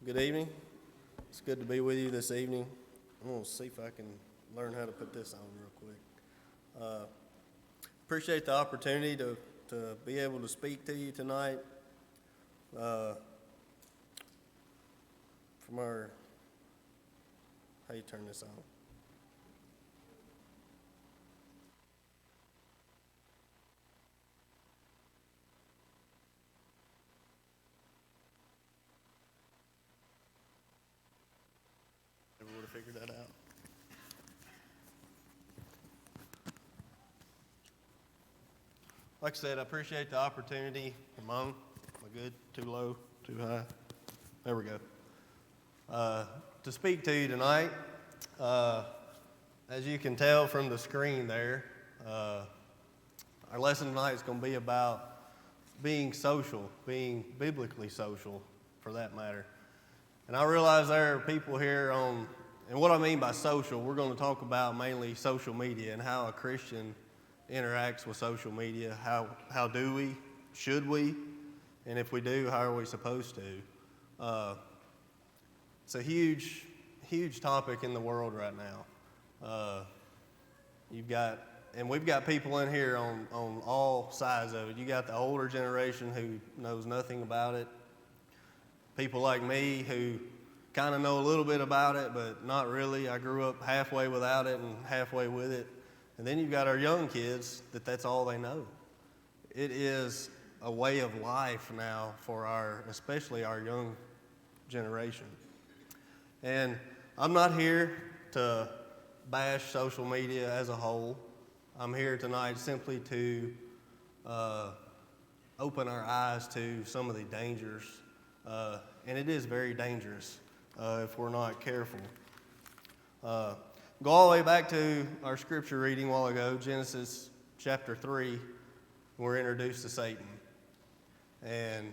Good evening. It's good to be with you this evening. I'm going to see if I can learn how to put this on real quick. Appreciate the opportunity to be able to speak to you tonight from our, how you turn this on? Never would have figured that out. Like I said, I appreciate the opportunity. Am I on? Am I good? Too low? Too high? There we go. To speak to you tonight. As you can tell from the screen there, our lesson tonight is going to be about being social, being biblically social, for that matter. And I realize there are people here and what I mean by social, we're going to talk about mainly social media and how a Christian interacts with social media. How do we? Should we? And if we do, how are we supposed to? It's a huge topic in the world right now. We've got people in here on all sides of it. You got the older generation who knows nothing about it. People like me who kind of know a little bit about it, but not really. I grew up halfway without it and halfway with it. And then you've got our young kids that's all they know. It is a way of life now for especially our young generation. And I'm not here to bash social media as a whole. I'm here tonight simply to open our eyes to some of the dangers. And it is very dangerous if we're not careful. Go all the way back to our scripture reading a while ago, Genesis chapter 3. We're introduced to Satan. And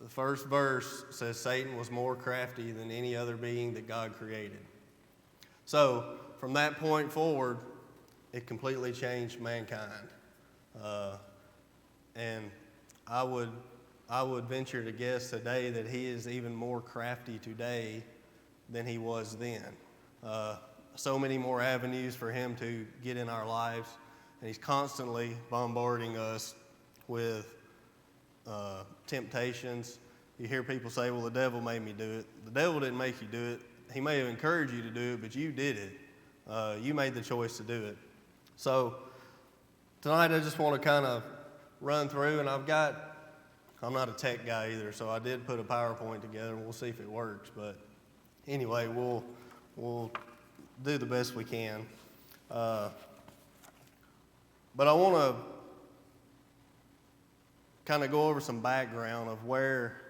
the first verse says Satan was more crafty than any other being that God created. So from that point forward, it completely changed mankind. And I would venture to guess today that he is even more crafty today than he was then. So many more avenues for him to get in our lives, and he's constantly bombarding us with temptations. You hear people say, well, the devil made me do it. The devil didn't make you do it. He may have encouraged you to do it, but you did it. You made the choice to do it. So tonight I just want to kind of run through, and I'm not a tech guy either, so I did put a PowerPoint together, and we'll see if it works. But anyway, we'll do the best we can. But I want to kind of go over some background of where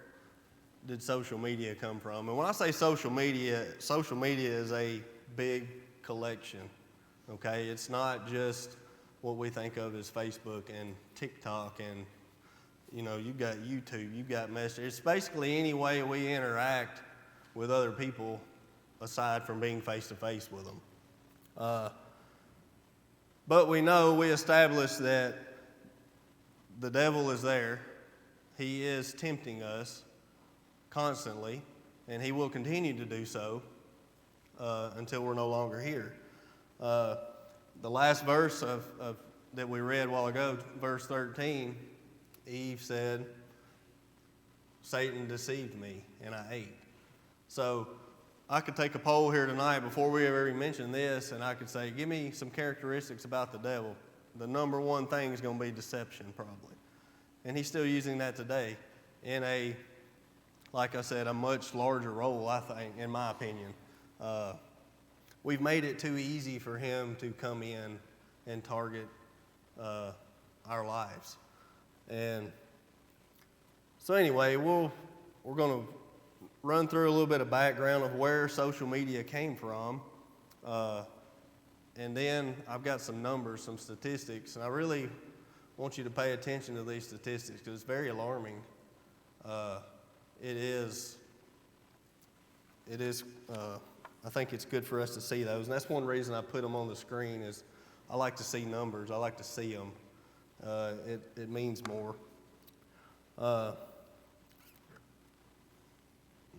did social media come from. And when I say social media is a big collection, okay? It's not just what we think of as Facebook and TikTok and, you've got YouTube, you've got Messenger. It's basically any way we interact with other people aside from being face-to-face with them. But we established that the devil is there. He is tempting us constantly, and he will continue to do so until we're no longer here. The last verse that we read a while ago, verse 13, Eve said, Satan deceived me, and I ate. So I could take a poll here tonight before we ever mention this, and I could say, give me some characteristics about the devil. The number one thing is going to be deception, probably. And he's still using that today in like I said, a much larger role, I think, in my opinion. We've made it too easy for him to come in and target our lives. And so anyway, we're going to run through a little bit of background of where social media came from. And then I've got some numbers, some statistics, and I really want you to pay attention to these statistics because it's very alarming. It is, I think it's good for us to see those. And that's one reason I put them on the screen is I like to see numbers. I like to see them. It means more.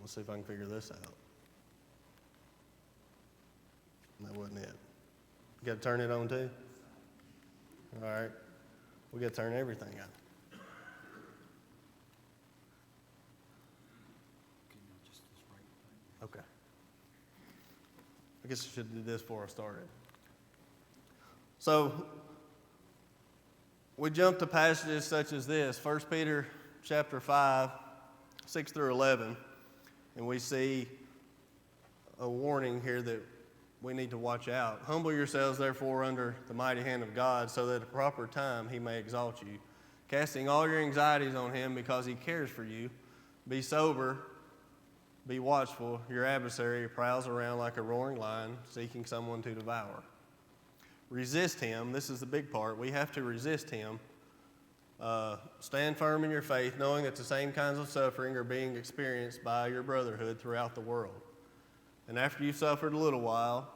Let's see if I can figure this out. That wasn't it. You got to turn it on too? All right. We got to turn everything on. Okay. I guess I should do this before I started. So, we jump to passages such as this, 1 Peter chapter 5, 6 through 11, and we see a warning here that we need to watch out. Humble yourselves, therefore, under the mighty hand of God, so that at the proper time he may exalt you, casting all your anxieties on him because he cares for you. Be sober, be watchful. Your adversary prowls around like a roaring lion, seeking someone to devour. Resist him. This is the big part. We have to resist him. Stand firm in your faith, knowing that the same kinds of suffering are being experienced by your brotherhood throughout the world. And after you've suffered a little while,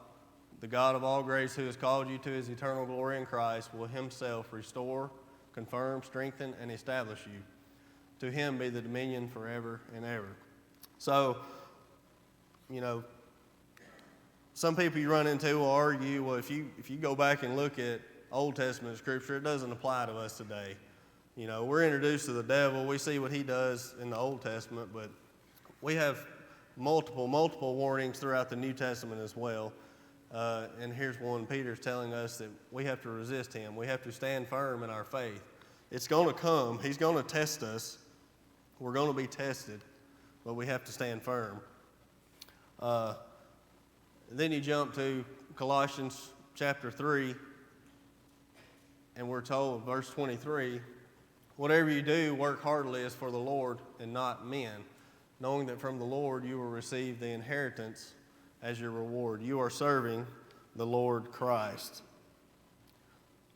the God of all grace, who has called you to his eternal glory in Christ, will himself restore, confirm, strengthen, and establish you. To him be the dominion forever and ever. So, some people you run into will argue, well, if you go back and look at Old Testament scripture, it doesn't apply to us today. We're introduced to the devil. We see what he does in the Old Testament, but we have multiple warnings throughout the New Testament as well. And here's one. Peter's telling us that we have to resist him. We have to stand firm in our faith. It's going to come. He's going to test us. We're going to be tested, but we have to stand firm. Then you jump to Colossians chapter 3, and we're told, verse 23, whatever you do, work heartily as for the Lord and not men, knowing that from the Lord you will receive the inheritance as your reward. You are serving the Lord Christ.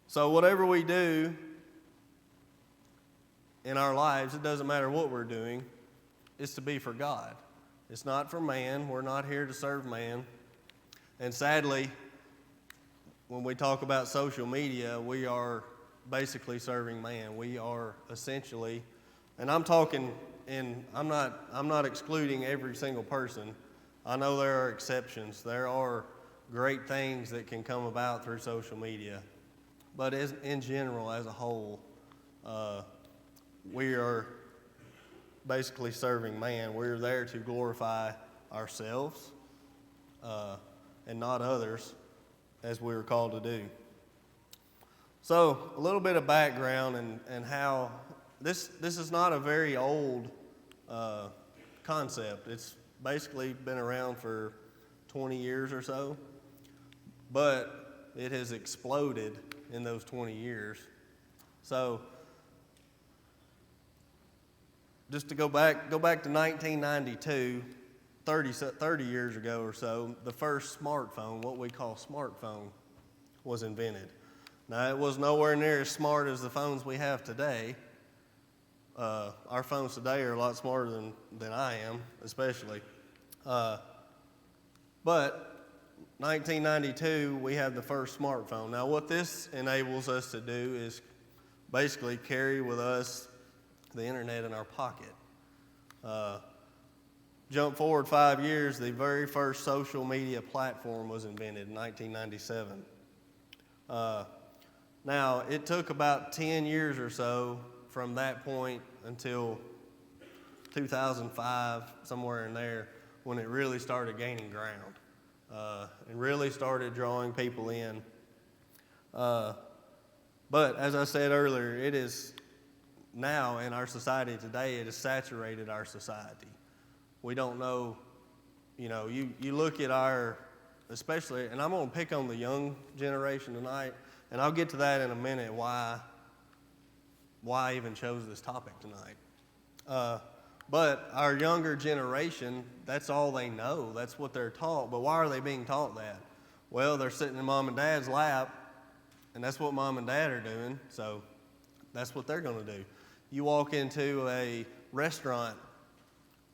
So whatever we do in our lives, it doesn't matter what we're doing, it's to be for God. It's not for man. We're not here to serve man. And sadly, when we talk about social media, we are basically serving man. We are essentially, and I'm talking, and I'm not excluding every single person. I know there are exceptions. There are great things that can come about through social media. But in general, as a whole, we are basically serving man. We're there to glorify ourselves and not others, as we were called to do. So a little bit of background and how this is not a very old concept. It's basically been around for 20 years or so, but it has exploded in those 20 years. So just to go back to 1992, 30 years ago or so, the first smartphone, what we call smartphone, was invented. Now, it was nowhere near as smart as the phones we have today. Our phones today are a lot smarter than I am, especially. But 1992, we had the first smartphone. Now, what this enables us to do is basically carry with us the internet in our pocket. Jump forward 5 years, the very first social media platform was invented in 1997. Now, it took about 10 years or so from that point until 2005, somewhere in there, when it really started gaining ground and really started drawing people in. But as I said earlier, it is now in our society today, it has saturated our society. We don't know, you look at our, especially, and I'm going to pick on the young generation tonight, and I'll get to that in a minute, why I even chose this topic tonight. But our younger generation, that's all they know. That's what they're taught. But why are they being taught that? Well, they're sitting in mom and dad's lap, and that's what mom and dad are doing, so that's what they're going to do. You walk into a restaurant,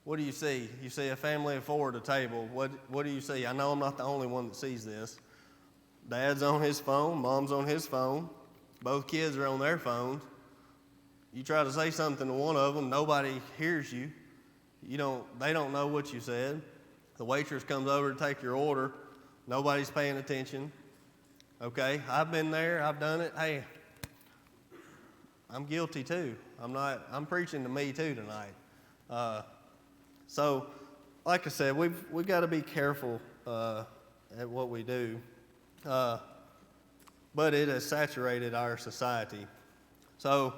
what do you see? You see a family of four at a table. What do you see? I know I'm not the only one that sees this. Dad's on his phone, mom's on his phone, both kids are on their phones. You try to say something to one of them, nobody hears you. They don't know what you said. The waitress comes over to take your order. Nobody's paying attention. Okay, I've been there. I've done it. Hey, I'm guilty too. I'm preaching to me too tonight. So, like I said, we've got to be careful at what we do. But it has saturated our society. So,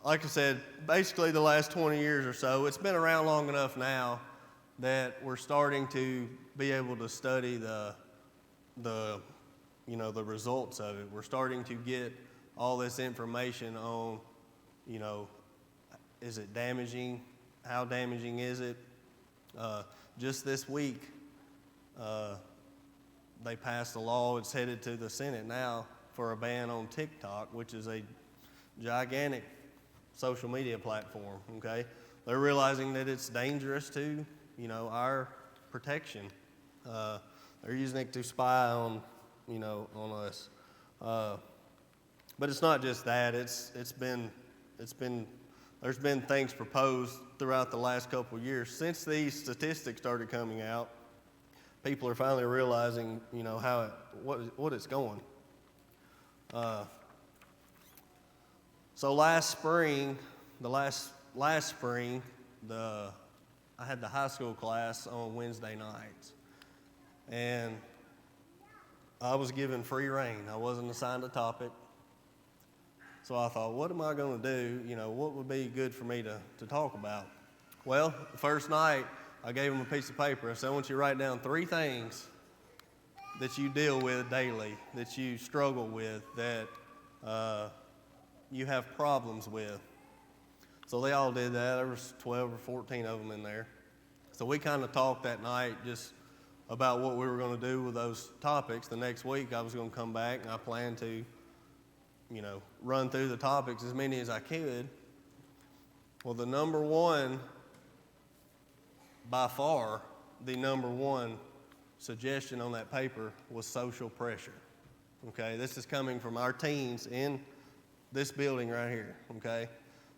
like I said, basically the last 20 years or so, it's been around long enough now that we're starting to be able to study the results of it. We're starting to get all this information on, is it damaging? How damaging is it? Just this week, they passed a law. It's headed to the Senate now for a ban on TikTok, which is a gigantic social media platform, okay? They're realizing that it's dangerous to, our protection. They're using it to spy on, on us. But it's not just that. There's been things proposed throughout the last couple of years. Since these statistics started coming out, people are finally realizing, what it's going. So last spring, I had the high school class on Wednesday nights, and I was given free reign. I wasn't assigned a topic. So I thought, what am I going to do? What would be good for me to talk about? Well, the first night, I gave them a piece of paper. I said, I want you to write down 3 things that you deal with daily, that you struggle with, that you have problems with. So they all did that. There was 12 or 14 of them in there. So we kind of talked that night just about what we were going to do with those topics. The next week, I was going to come back, and I planned to run through the topics, as many as I could. Well, by far, the number one suggestion on that paper was social pressure. Okay, this is coming from our teens in this building right here, okay?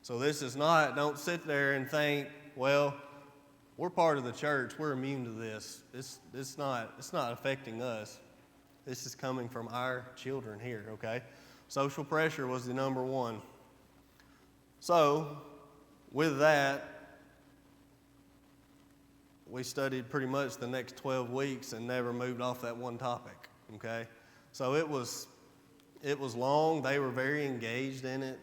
So this is not, don't sit there and think, well, we're part of the church, we're immune to this. It's not affecting us. This is coming from our children here, okay? Social pressure was the number one. So, with that, we studied pretty much the next 12 weeks and never moved off that one topic, okay? So it was long. They were very engaged in it.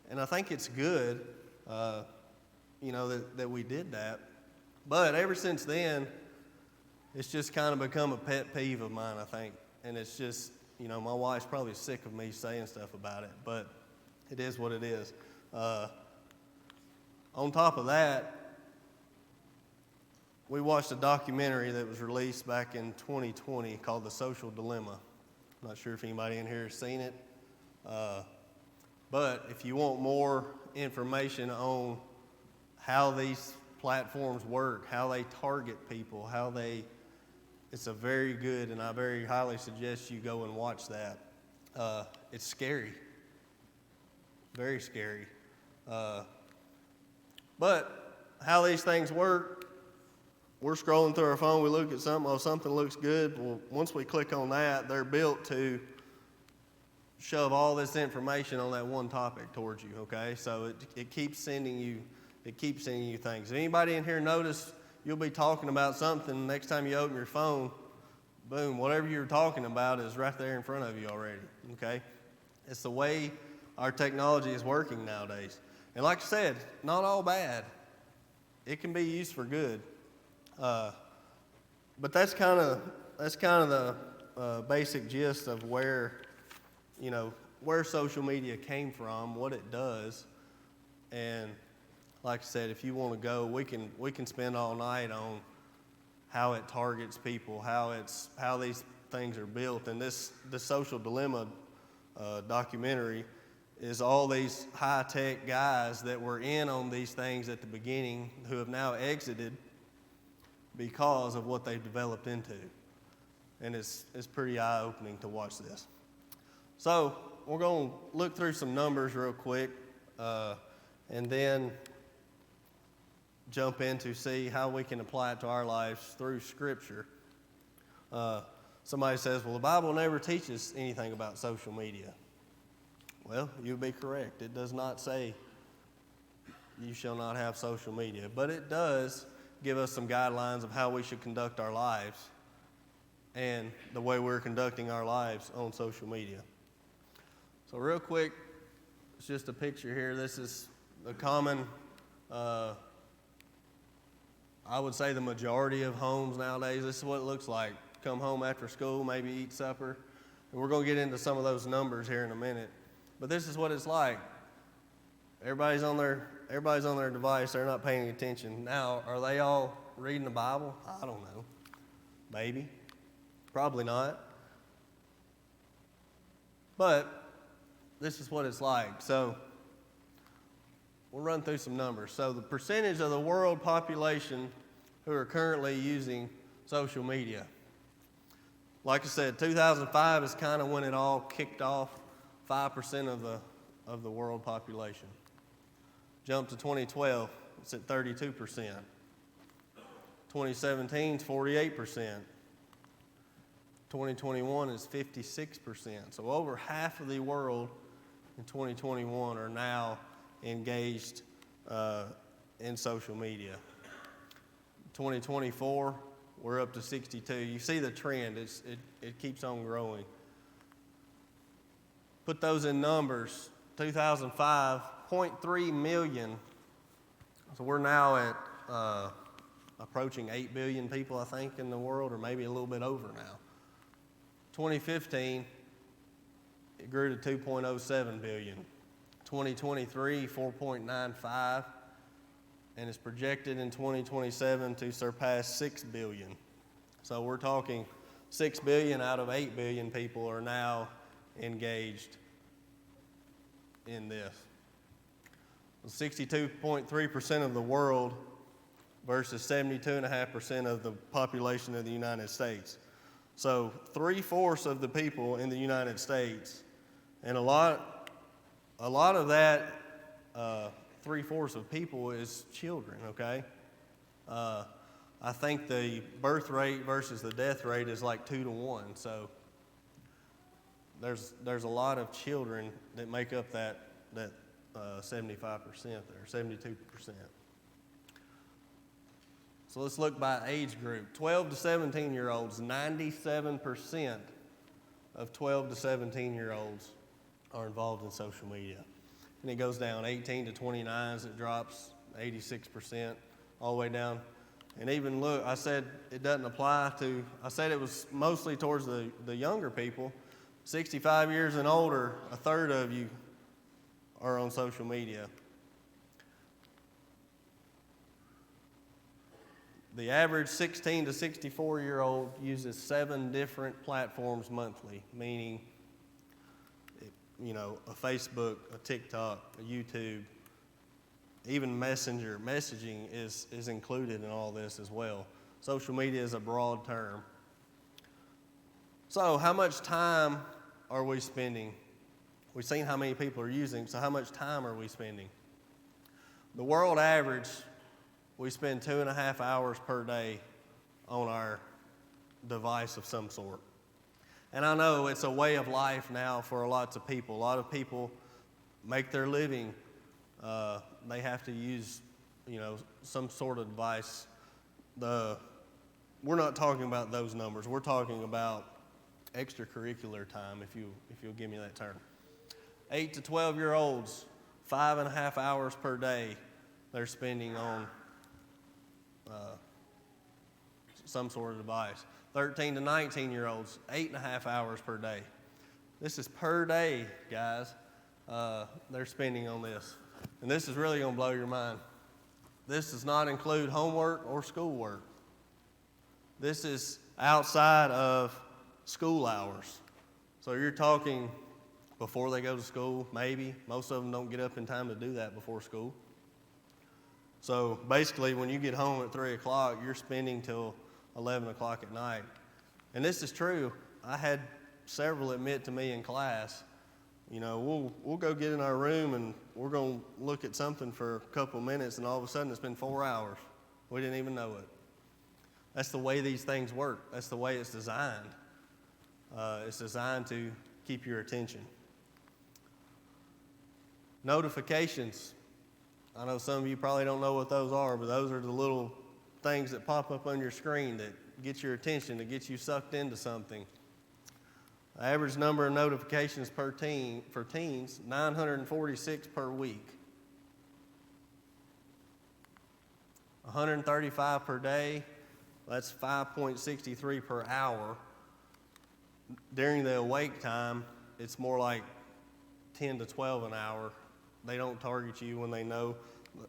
And I think it's good, that we did that. But ever since then, it's just kind of become a pet peeve of mine, I think. And it's just, my wife's probably sick of me saying stuff about it, but it is what it is. On top of that, we watched a documentary that was released back in 2020 called The Social Dilemma. I'm not sure if anybody in here has seen it. But if you want more information on how these platforms work, how they target people, it's a very good, and I very highly suggest you go and watch that. It's scary. Very scary. But how these things work, we're scrolling through our phone, we look at something, something looks good. Well, once we click on that, they're built to shove all this information on that one topic towards you, okay? So it keeps sending you things. If anybody in here notice you'll be talking about something, next time you open your phone, boom, whatever you're talking about is right there in front of you already, okay? It's the way our technology is working nowadays. And like I said, not all bad. It can be used for good. But that's kind of the basic gist of where social media came from, what it does, and like I said, if you want to go, we can spend all night on how it targets people, how these things are built. And the Social Dilemma documentary is all these high-tech guys that were in on these things at the beginning who have now exited because of what they've developed into. And it's pretty eye-opening to watch this. So we're going to look through some numbers real quick, and then jump in to see how we can apply it to our lives through Scripture. Somebody says, well, the Bible never teaches anything about social media. Well, you'd be correct. It does not say you shall not have social media, but it does give us some guidelines of how we should conduct our lives and the way we're conducting our lives on social media. So real quick, it's just a picture here. This is a common, I would say the majority of homes nowadays. This is what it looks like. Come home after school, maybe eat supper. And we're going to get into some of those numbers here in a minute. But this is what it's like. Everybody's on their device. They're not paying attention. Now, are they all reading the Bible? I don't know. Maybe. Probably not. But this is what it's like. So we'll run through some numbers. So the percentage of the world population who are currently using social media. Like I said, 2005 is kind of when it all kicked off. 5% of the world population. Jump to 2012, it's at 32%. 2017 is 48%. 2021 is 56%. So over half of the world in 2021 are now engaged in social media. 2024, we're up to 62. You see the trend, it keeps on growing. Put those in numbers, 2005, 0.3 million. So we're now at approaching 8 billion people, I think, in the world, or maybe a little bit over now. 2015, it grew to 2.07 billion. 2023, 4.95, and it's projected in 2027 to surpass 6 billion. So we're talking 6 billion out of 8 billion people are now engaged in this. 62.3% of the world versus 72.5% of the population of the United States. So 3/4 of the people in the United States, and a lot of that 3/4 of people is children, okay? I think the birth rate versus the death rate is like 2 to 1. So there's a lot of children that make up that 75% there, 72%. So let's look by age group. 12 to 17-year-olds, 97% of 12 to 17-year-olds are involved in social media. And it goes down 18 to 29s, it drops 86%, all the way down. And even look, I said it doesn't apply to, I said it was mostly towards the younger people. 65 years and older, 1/3 of you are on social media. The average 16 to 64-year-old uses 7 different platforms monthly, meaning, a Facebook, a TikTok, a YouTube, even messaging is included in all this as well. Social media is a broad term. So how much time are we spending? We've seen how many people are using, so how much time are we spending? The world average, we spend 2.5 hours per day on our device of some sort. And I know it's a way of life now for lots of people. A lot of people make their living, they have to use, some sort of device. We're not talking about those numbers. We're talking about extracurricular time, if you'll give me that term. 8 to 12-year-olds, 5.5 hours per day they're spending on some sort of device. 13 to 19-year-olds, 8.5 hours per day. This is per day, guys. They're spending on this. And this is really going to blow your mind. This does not include homework or schoolwork. This is outside of school hours. So you're talking before they go to school, maybe. Most of them don't get up in time to do that before school. So basically, when you get home at 3 o'clock, you're spending till 11 o'clock at night. And this is true. I had several admit to me in class, We'll go get in our room and we're going to look at something for a couple of minutes, and all of a sudden it's been 4 hours. We didn't even know it. That's the way these things work. That's the way it's designed. It's designed to keep your attention. Notifications. I know some of you probably don't know what those are, but those are the little things that pop up on your screen that get your attention, that get you sucked into something. The average number of notifications for teens, 946 per week. 135 per day, that's 5.63 per hour. During the awake time, it's more like 10 to 12 an hour. They don't target you when they know.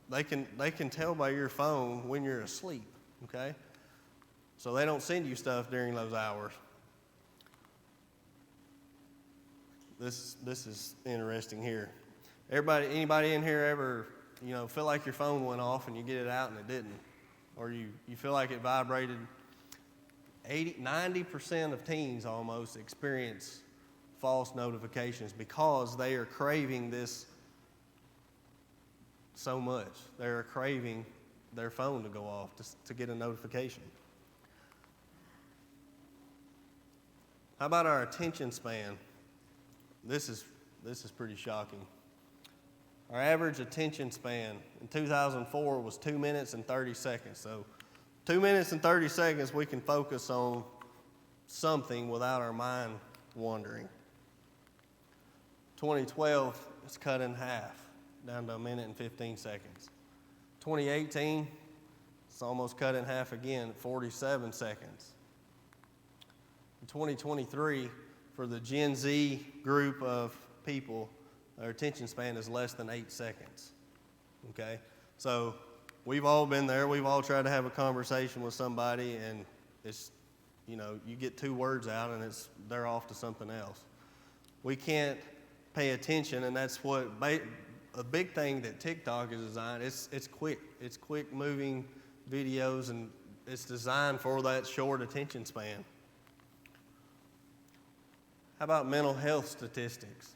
They can tell by your phone when you're asleep, okay? So they don't send you stuff during those hours. This is interesting here. Anybody in here ever, feel like your phone went off and you get it out and it didn't? Or you feel like it vibrated? 90% of teens almost experience false notifications because they are craving this so much. They're craving their phone to go off to get a notification. How about our attention span? This is pretty shocking. Our average attention span in 2004 was 2 minutes and 30 seconds. So 2 minutes and 30 seconds we can focus on something without our mind wandering. 2012 is cut in half, down to 1 minute and 15 seconds. 2018, it's almost cut in half again, 47 seconds. In 2023, for the Gen Z group of people, their attention span is less than 8 seconds, okay? So we've all been there. We've all tried to have a conversation with somebody, and it's, you get 2 words out, and they're off to something else. We can't pay attention, and that's what a big thing that TikTok is designed. It's quick. It's quick moving videos, and it's designed for that short attention span. How about mental health statistics?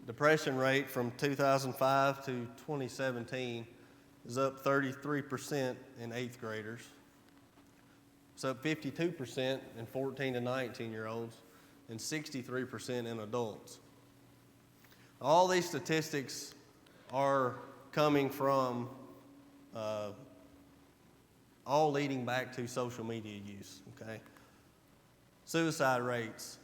Depression rate from 2005 to 2017 is up 33% in 8th graders. It's up 52% in 14 to 19-year-olds and 63% in adults. All these statistics are coming from, all leading back to social media use, okay? Suicide rates,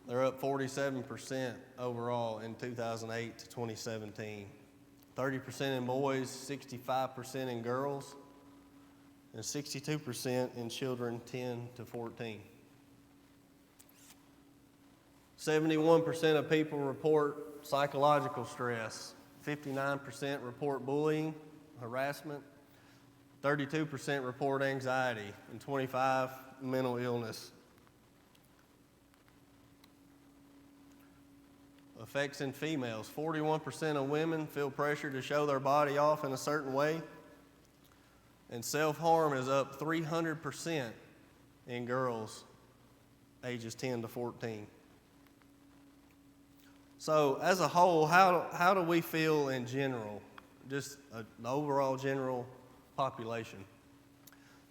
they're up 47% overall in 2008 to 2017. 30% in boys, 65% in girls, and 62% in children 10 to 14. 71% of people report psychological stress. 59% report bullying, harassment. 32% report anxiety, and 25% mental illness. Effects in females. 41% of women feel pressure to show their body off in a certain way. And self-harm is up 300% in girls ages 10 to 14. So as a whole, how do we feel in general? Just the overall general population.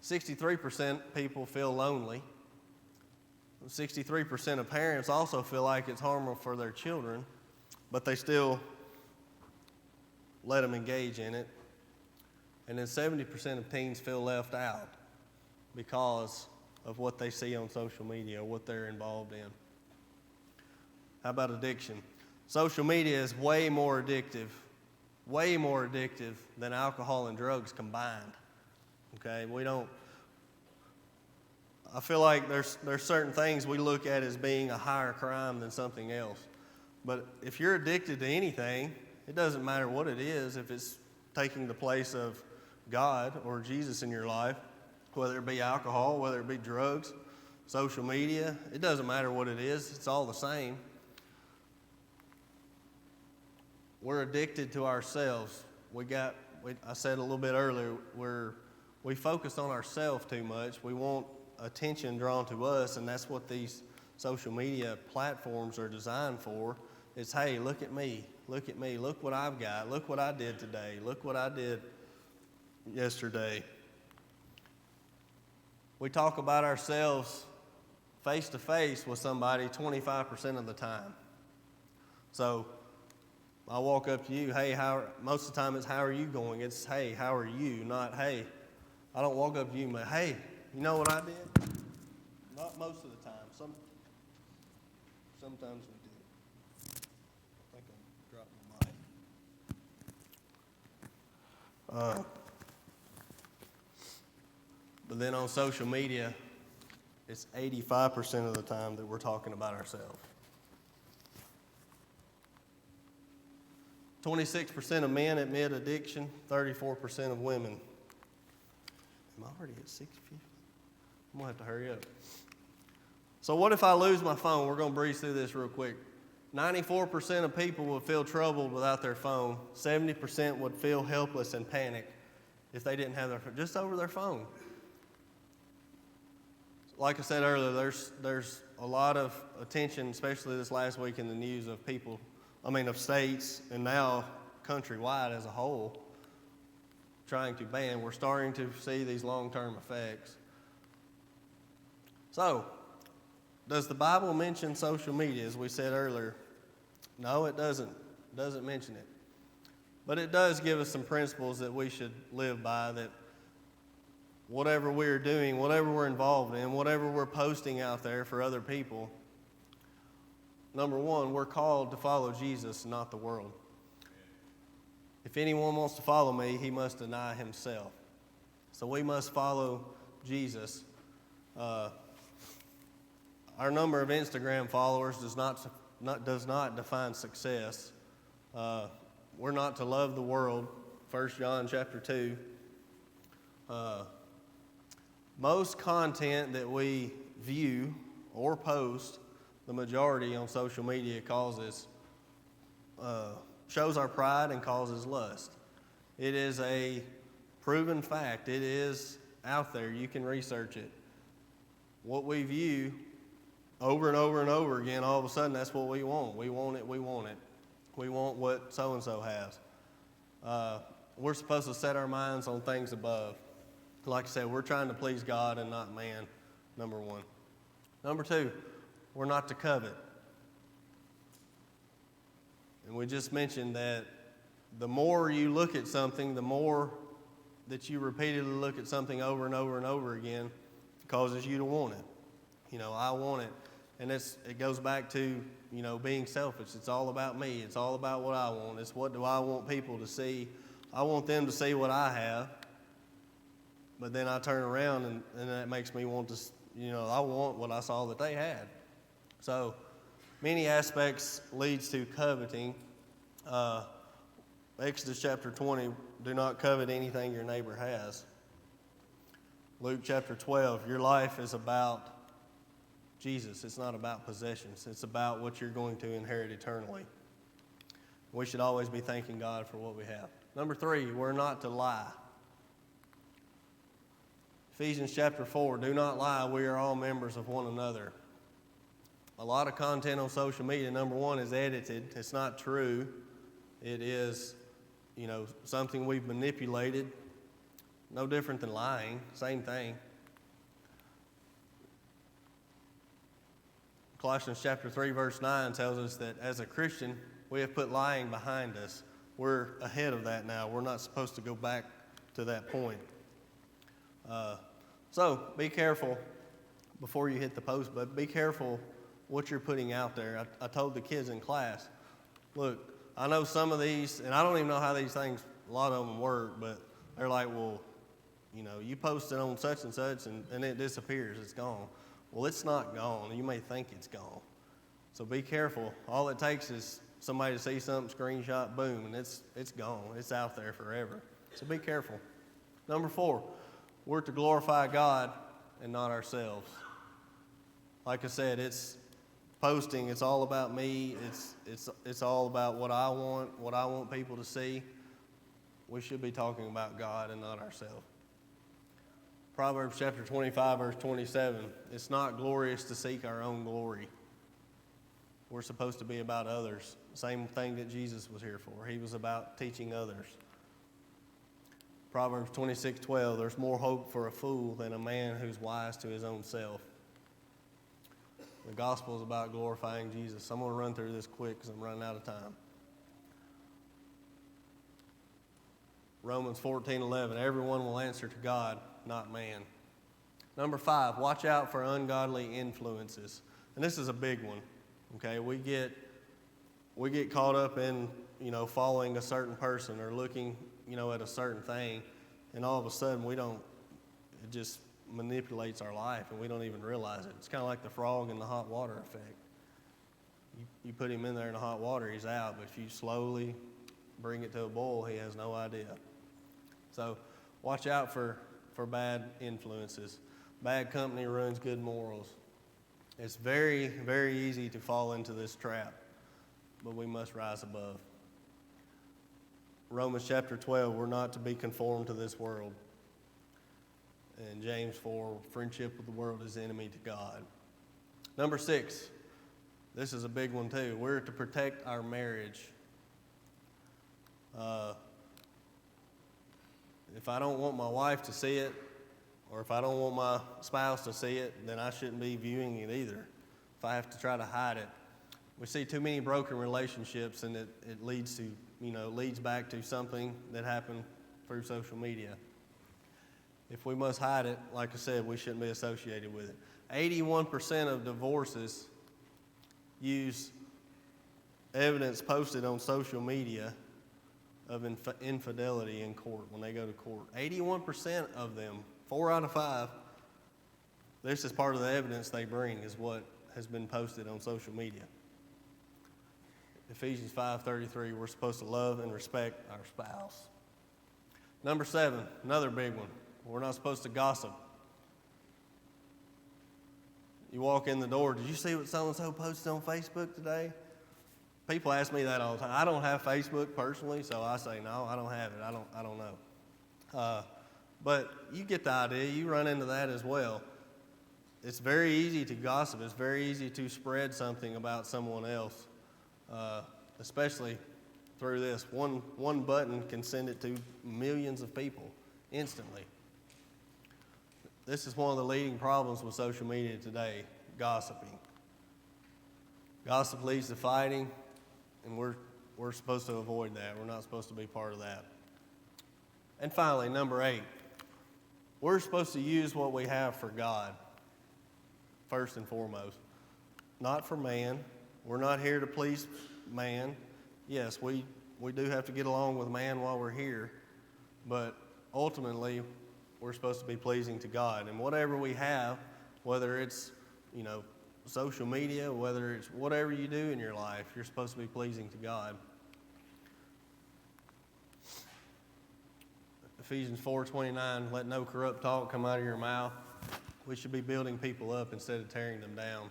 63% people feel lonely. 63% of parents also feel like it's harmful for their children, but they still let them engage in it. And then 70% of teens feel left out because of what they see on social media or what they're involved in. How about addiction? Social media is way more addictive than alcohol and drugs combined. Okay, I feel like there's certain things we look at as being a higher crime than something else. But if you're addicted to anything, it doesn't matter what it is, if it's taking the place of God or Jesus in your life, whether it be alcohol, whether it be drugs, social media, it doesn't matter what it is, it's all the same. We're addicted to ourselves. I said a little bit earlier, we focus on ourselves too much. We want attention drawn to us, and that's what these social media platforms are designed for. It's, hey, look at me, look what I've got, look what I did today, look what I did yesterday. We talk about ourselves face to face with somebody 25% of the time. So I walk up to you, hey, most of the time it's how are you going? It's, hey, how are you? Not, hey, I don't walk up to you and say, hey, you know what I did? Not most of the time. Sometimes we do. I think I dropped my mic. But then on social media, it's 85% of the time that we're talking about ourselves. 26% of men admit addiction, 34% of women. Am I already at 6:50? I'm going to have to hurry up. So what if I lose my phone? We're going to breeze through this real quick. 94% of people would feel troubled without their phone. 70% would feel helpless and panic if they didn't have their phone, just over their phone. Like I said earlier, there's a lot of attention, especially this last week in the news, of states and now countrywide as a whole, trying to ban. We're starting to see these long-term effects. So, does the Bible mention social media, as we said earlier? No, it doesn't. It doesn't mention it. But it does give us some principles that we should live by, that whatever we're doing, whatever we're involved in, whatever we're posting out there for other people, number one, we're called to follow Jesus, not the world. If anyone wants to follow me, he must deny himself. So we must follow Jesus. Our number of Instagram followers does not define success. We're not to love the world. 1 John chapter 2. Most content that we view or post, the majority on social media, shows our pride and causes lust. It is a proven fact. It is out there. You can research it. What we view over and over and over again, all of a sudden, that's what we want. We want it. We want what so-and-so has. We're supposed to set our minds on things above. Like I said, we're trying to please God and not man, number one. Number two, we're not to covet. And we just mentioned that the more you look at something, the more that you repeatedly look at something over and over and over again, it causes you to want it. I want it. And it goes back to, being selfish. It's all about me. It's all about what I want. It's what do I want people to see. I want them to see what I have. But then I turn around and that makes me want to, I want what I saw that they had. So many aspects leads to coveting. Exodus chapter 20, do not covet anything your neighbor has. Luke chapter 12, your life is about Jesus. It's not about possessions. It's about what you're going to inherit eternally. We should always be thanking God for what we have. Number three, we're not to lie. Ephesians chapter 4, do not lie. We are all members of one another. A lot of content on social media, number one, is edited. It's not true. It is, something we've manipulated. No different than lying. Same thing. Colossians chapter 3, verse 9 tells us that as a Christian, we have put lying behind us. We're ahead of that now. We're not supposed to go back to that point. So be careful before you hit the post, but be careful what you're putting out there. I told the kids in class, look, I know some of these, and I don't even know how these things, a lot of them work, but they're like, well, you post it on such and such, and it disappears. It's gone. Well, it's not gone. You may think it's gone. So be careful. All it takes is somebody to see something, screenshot, boom, and it's gone. It's out there forever. So be careful. Number 4, we're to glorify God and not ourselves. Like I said, it's posting. It's all about me. It's all about what I want people to see. We should be talking about God and not ourselves. Proverbs chapter 25, verse 27, it's not glorious to seek our own glory. We're supposed to be about others. Same thing that Jesus was here for. He was about teaching others. Proverbs 26:12, there's more hope for a fool than a man who's wise to his own self. The gospel is about glorifying Jesus. I'm going to run through this quick because I'm running out of time. Romans 14:11, everyone will answer to God, not man. Number 5, watch out for ungodly influences. And this is a big one. Okay, we get caught up in, following a certain person or looking, at a certain thing, and all of a sudden it just manipulates our life and we don't even realize it. It's kind of like the frog in the hot water effect. You put him in there in the hot water, he's out, but if you slowly bring it to a boil, he has no idea. So watch out for bad influences. Bad company ruins good morals. It's very, very easy to fall into this trap, but we must rise above. Romans chapter 12, we're not to be conformed to this world. And James 4, friendship with the world is enemy to God. Number 6, this is a big one too. We're to protect our marriage. If I don't want my wife to see it, or if I don't want my spouse to see it, then I shouldn't be viewing it either. If I have to try to hide it. We see too many broken relationships, and it leads back to something that happened through social media. If we must hide it, like I said, we shouldn't be associated with it. 81% of divorces use evidence posted on social media of infidelity in court when they go to court. 81% of them, 4 out of 5, this is part of the evidence they bring, is what has been posted on social media. Ephesians 5:33, we're supposed to love and respect our spouse. Number 7, another big one. We're not supposed to gossip. You walk in the door, did you see what so-and-so posted on Facebook today? People ask me that all the time. I don't have Facebook personally, so I say, no, I don't have it. I don't know. But you get the idea. You run into that as well. It's very easy to gossip. It's very easy to spread something about someone else, especially through this. One button can send it to millions of people instantly. This is one of the leading problems with social media today, gossiping. Gossip leads to fighting, and we're supposed to avoid that. We're not supposed to be part of that. And finally, number 8, we're supposed to use what we have for God, first and foremost. Not for man. We're not here to please man. Yes, we do have to get along with man while we're here, but ultimately, we're supposed to be pleasing to God. And whatever we have, whether it's, social media, whether it's whatever you do in your life, you're supposed to be pleasing to God. Ephesians 4:29, let no corrupt talk come out of your mouth. We should be building people up instead of tearing them down.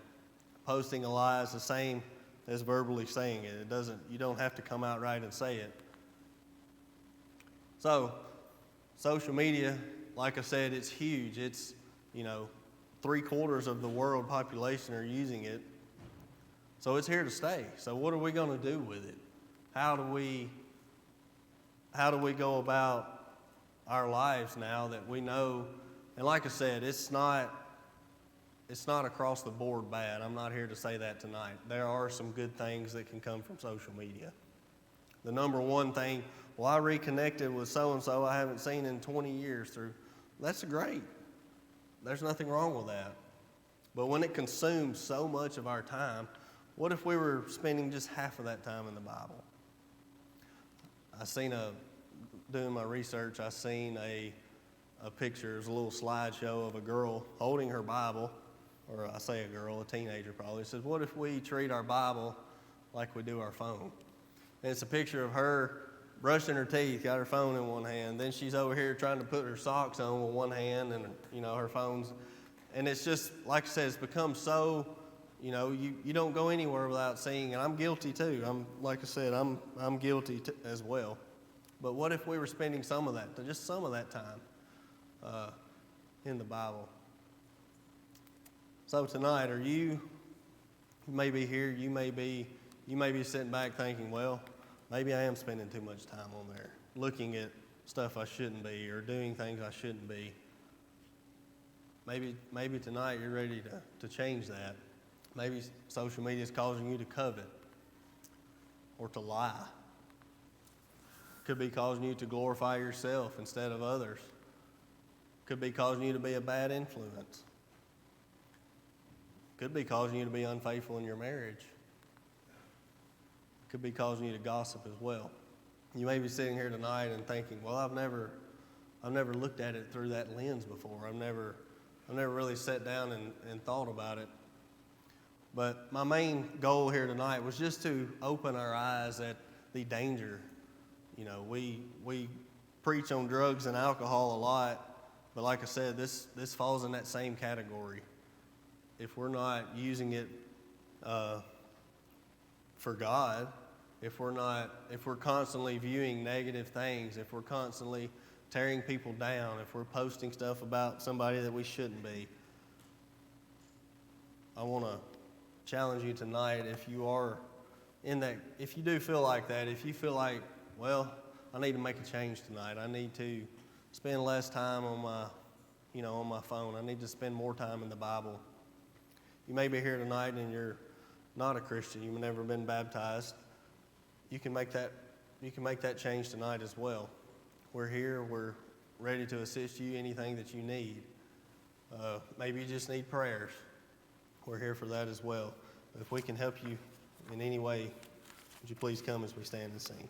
Posting a lie is the same as verbally saying it. You don't have to come out right and say it. So, social media, like I said, it's huge. It's, 3/4 of the world population are using it. So it's here to stay. So what are we going to do with it? How do we go about our lives now that we know? And like I said, it's not across the board bad. I'm not here to say that tonight. There are some good things that can come from social media. The number one thing, well, I reconnected with so-and-so I haven't seen in 20 years through. That's great. There's nothing wrong with that. But when it consumes so much of our time, what if we were spending just half of that time in the Bible? Doing my research, I seen a picture, it was a little slideshow of a girl holding her Bible, or I say a girl, a teenager probably. It says, what if we treat our Bible like we do our phone? And it's a picture of her brushing her teeth, got her phone in one hand. Then she's over here trying to put her socks on with one hand and, her phone's. And it's just, like I said, it's become so, you don't go anywhere without seeing, and I'm guilty too. I'm guilty as well. But what if we were spending some of that time, in the Bible. So tonight, you may be here, you may be sitting back thinking, well, maybe I am spending too much time on there, looking at stuff I shouldn't be or doing things I shouldn't be. Maybe tonight you're ready to change that. Maybe social media is causing you to covet or to lie. Could be causing you to glorify yourself instead of others. Could be causing you to be a bad influence. Could be causing you to be unfaithful in your marriage. Could be causing you to gossip as well. You may be sitting here tonight and thinking, well, I've never looked at it through that lens before. I've never really sat down and thought about it. But my main goal here tonight was just to open our eyes at the danger. You know, we preach on drugs and alcohol a lot, but like I said, this falls in that same category. If we're not using it for God, if we're constantly viewing negative things, if we're constantly tearing people down, if we're posting stuff about somebody that we shouldn't be, I want to challenge you tonight, if you are in that, if you do feel like that, if you feel like, well, I need to make a change tonight. I need to spend less time on my phone. I need to spend more time in the Bible. You may be here tonight and you're not a Christian. You've never been baptized. You can make that change tonight as well. We're here. We're ready to assist you. Anything that you need. Maybe you just need prayers. We're here for that as well. But if we can help you in any way, would you please come as we stand and sing?